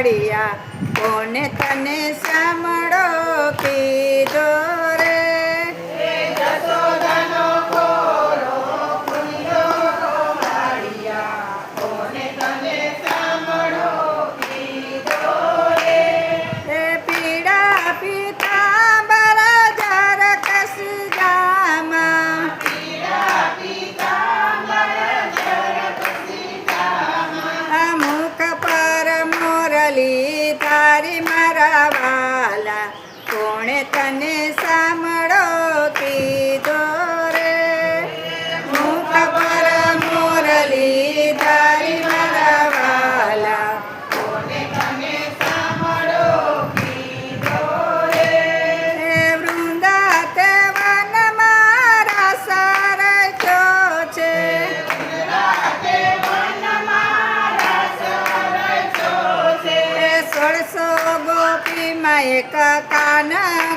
માળિયા કોને તને સાંભળો કીધો રે જશોદાનો ખોરો ખુલ્લો માળિયા કોને તને સાંભળો કીધો રે પીડા પીતાંબર જર કસી જામાં પીડા પીતાંબર જર કસી જામાં મુખ પર મોરલી તારી મારા વાલા કોણે તને સાંભળો કીધો રે મુખ પર મોરલી તારી મારા વાલા કોને તને સાંભળો કીધો રે વૃંદા તે વન મારા સરચો છે રાતે વનમાં રસ રચ્યો છે 1600 ગોપીમાં એક કાના